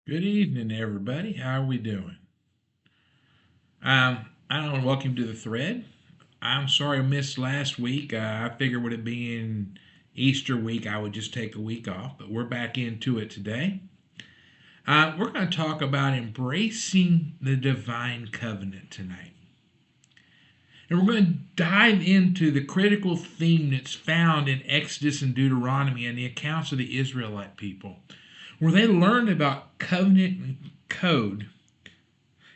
Good evening, everybody. How are we doing? I want to welcome you to the thread. I'm sorry I missed last week. I figured with it being Easter week, I would just take a week off, but we're back into it today. We're going to talk about embracing the divine covenant tonight. And we're going to dive into the critical theme that's found in Exodus and Deuteronomy and the accounts of the Israelite people, where they learned about covenant and code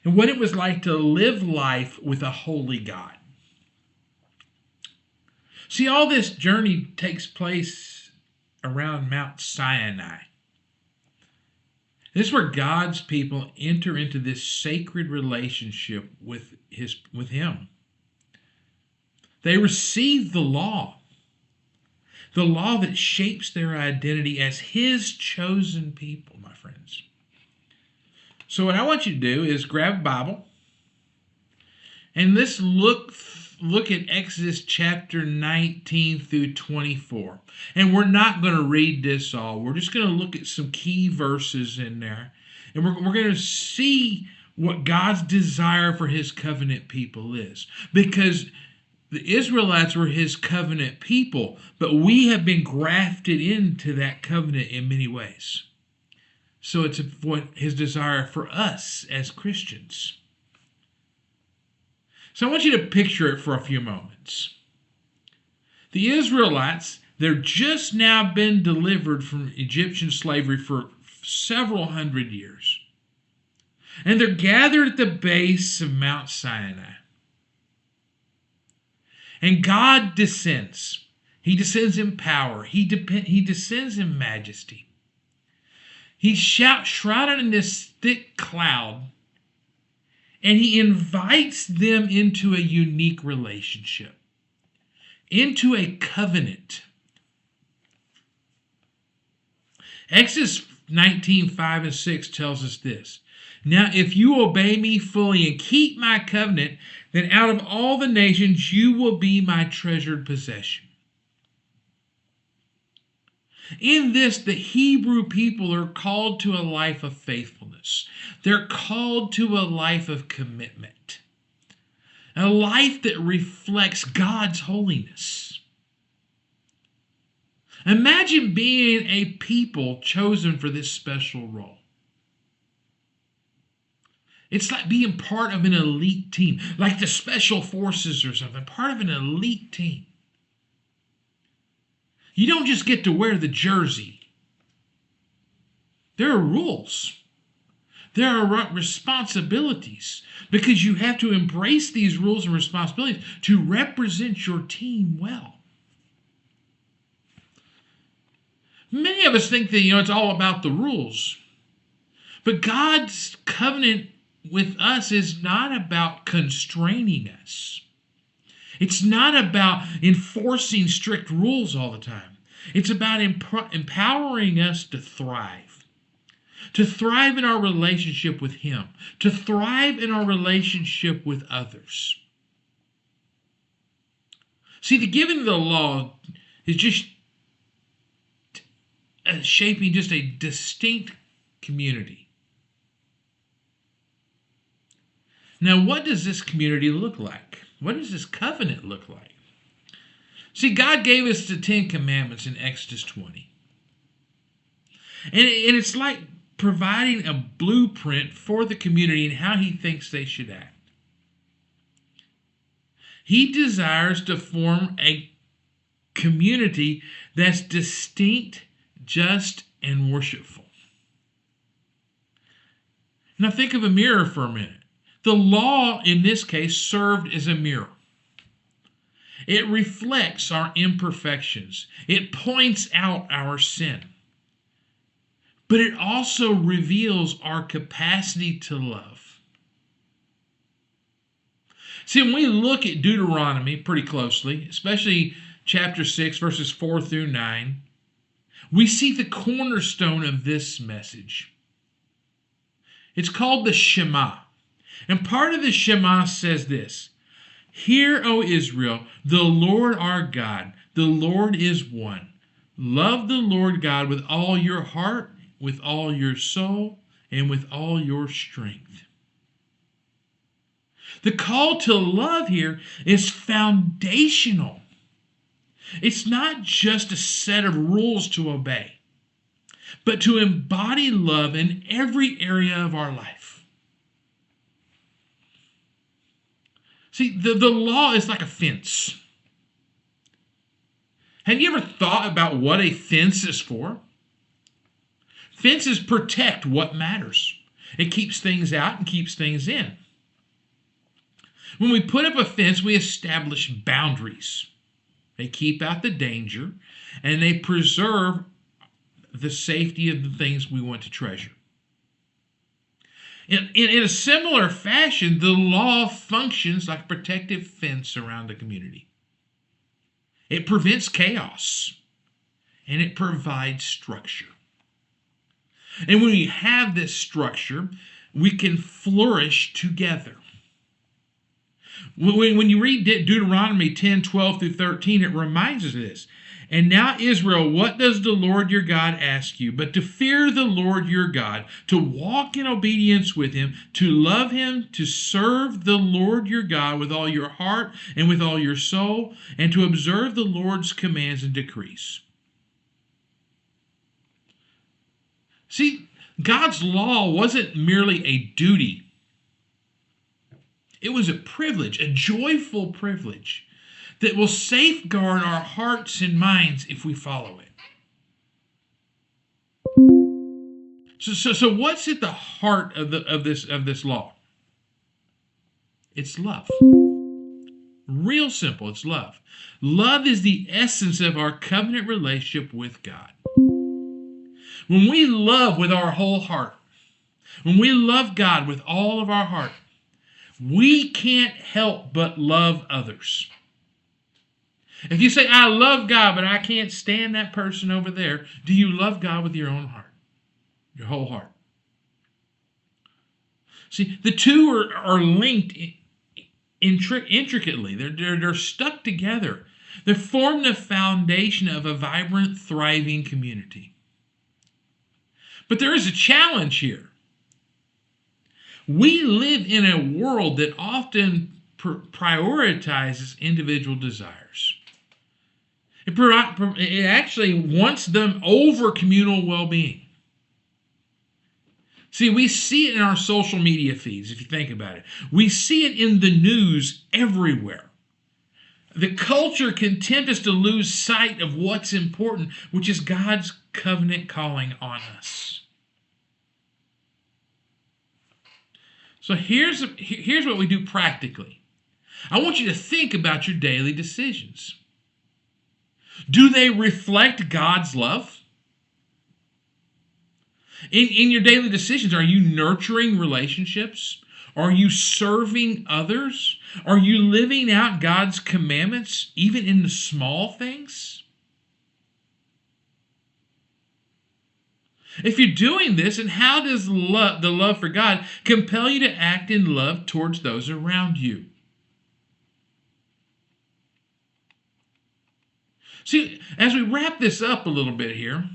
and what it was like to live life with a holy God. See, all this journey takes place around Mount Sinai. This is where God's people enter into this sacred relationship with him. They receive the law that shapes their identity as his chosen people, my friends. So what I want you to do is grab a Bible and let's look at Exodus chapter 19 through 24. And we're not going to read this all. We're just going to look at some key verses in there. And we're going to see what God's desire for his covenant people is. Because the Israelites were his covenant people, but we have been grafted into that covenant in many ways. So it's what his desire for us as Christians. So I want you to picture it for a few moments. The Israelites, they're just now been delivered from Egyptian slavery for several hundred years. And they're gathered at the base of Mount Sinai. And God descends. He descends in power. He descends in majesty. He's shrouded in this thick cloud, and he invites them into a unique relationship, into a covenant. Exodus 19:5 and 6 tells us this. Now, if you obey me fully and keep my covenant, then out of all the nations you will be my treasured possession. In this, the Hebrew people are called to a life of faithfulness. They're called to a life of commitment, a life that reflects God's holiness. Imagine being a people chosen for this special role. It's like being part of an elite team, like the special forces or something, part of an elite team. You don't just get to wear the jersey. There are rules. There are responsibilities, because you have to embrace these rules and responsibilities to represent your team well. Many of us think that, it's all about the rules. But God's covenant with us is not about constraining us. It's not about enforcing strict rules all the time. It's about empowering us to thrive in our relationship with him, to thrive in our relationship with others. See, the giving of the law is just shaping just a distinct community. Now, what does this community look like? What does this covenant look like? See, God gave us the 10 Commandments in Exodus 20. And it's like providing a blueprint for the community and how he thinks they should act. He desires to form a community that's distinct, just, and worshipful. Now think of a mirror for a minute. The law, in this case, served as a mirror. It reflects our imperfections. It points out our sin. But it also reveals our capacity to love. See, when we look at Deuteronomy pretty closely, especially chapter 6, verses 4 through 9, we see the cornerstone of this message. It's called the Shema. And part of the Shema says this: Hear, O Israel, the Lord our God, the Lord is one. Love the Lord God with all your heart, with all your soul, and with all your strength. The call to love here is foundational. It's not just a set of rules to obey, but to embody love in every area of our life. See, the law is like a fence. Have you ever thought about what a fence is for? Fences protect what matters. It keeps things out and keeps things in. When we put up a fence, we establish boundaries. They keep out the danger, and they preserve the safety of the things we want to treasure. In a similar fashion, the law functions like a protective fence around the community. It prevents chaos, and it provides structure. And when we have this structure, we can flourish together. When you read Deuteronomy 10:12 through 13, it reminds us of this. And now, Israel, what does the Lord your God ask you? But to fear the Lord your God, to walk in obedience with him, to love him, to serve the Lord your God with all your heart and with all your soul, and to observe the Lord's commands and decrees. See, God's law wasn't merely a duty. It was a privilege, a joyful privilege that will safeguard our hearts and minds if we follow it. So what's at the heart of this law? It's love. Real simple, it's love. Love is the essence of our covenant relationship with God. When we love with our whole heart, when we love God with all of our heart, we can't help but love others. If you say, I love God, but I can't stand that person over there, do you love God with your own heart? Your whole heart? See, the two are linked intricately. They're stuck together. They form the foundation of a vibrant, thriving community. But there is a challenge here. We live in a world that often prioritizes individual desires. It actually wants them over communal well-being. See, we see it in our social media feeds, if you think about it. We see it in the news everywhere. The culture can tempt us to lose sight of what's important, which is God's covenant calling on us. So here's what we do practically. I want you to think about your daily decisions. Do they reflect God's love? In your daily decisions, are you nurturing relationships? Are you serving others? Are you living out God's commandments, even in the small things? If you're doing this, and how does the love for God compel you to act in love towards those around you? See, as we wrap this up a little bit here,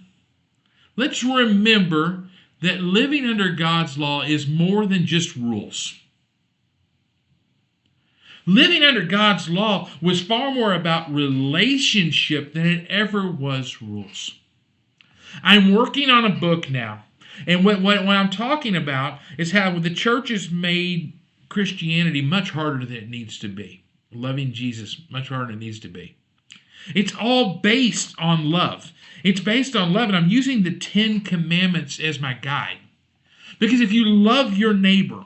let's remember that living under God's law is more than just rules. Living under God's law was far more about relationship than it ever was rules. I'm working on a book now, and what I'm talking about is how the church has made Christianity much harder than it needs to be. Loving Jesus much harder than it needs to be. It's all based on love. It's based on love, and I'm using the 10 Commandments as my guide. Because if you love your neighbor,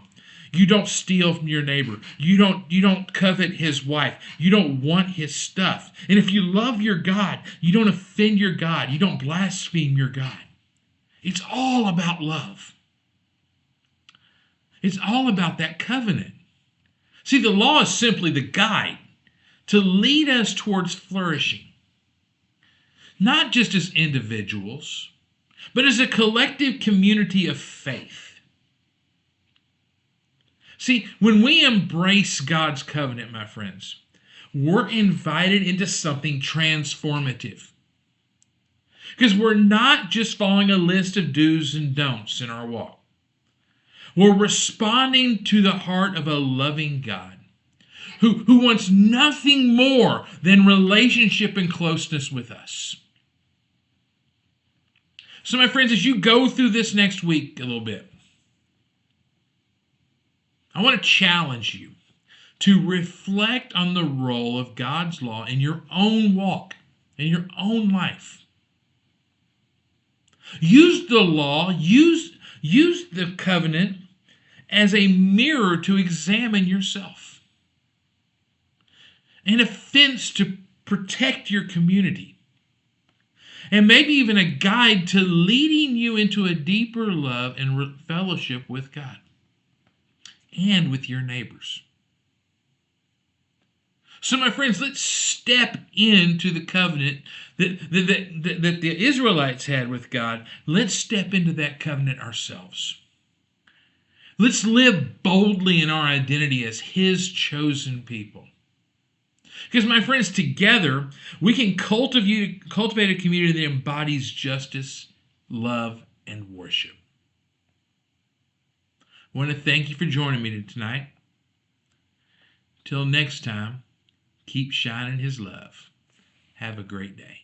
you don't steal from your neighbor. You don't covet his wife. You don't want his stuff. And if you love your God, you don't offend your God. You don't blaspheme your God. It's all about love. It's all about that covenant. See, the law is simply the guide to lead us towards flourishing. Not just as individuals, but as a collective community of faith. See, when we embrace God's covenant, my friends, we're invited into something transformative. Because we're not just following a list of do's and don'ts in our walk. We're responding to the heart of a loving God who wants nothing more than relationship and closeness with us. So, my friends, as you go through this next week a little bit, I want to challenge you to reflect on the role of God's law in your own walk, in your own life. Use the law, use the covenant as a mirror to examine yourself, an offense to protect your community, and maybe even a guide to leading you into a deeper love and fellowship with God and with your neighbors. So, my friends, let's step into the covenant that the Israelites had with God. Let's step into that covenant ourselves. Let's live boldly in our identity as His chosen people. Because, my friends, together we can cultivate a community that embodies justice, love, and worship. I want to thank you for joining me tonight. Till next time, keep shining His love. Have a great day.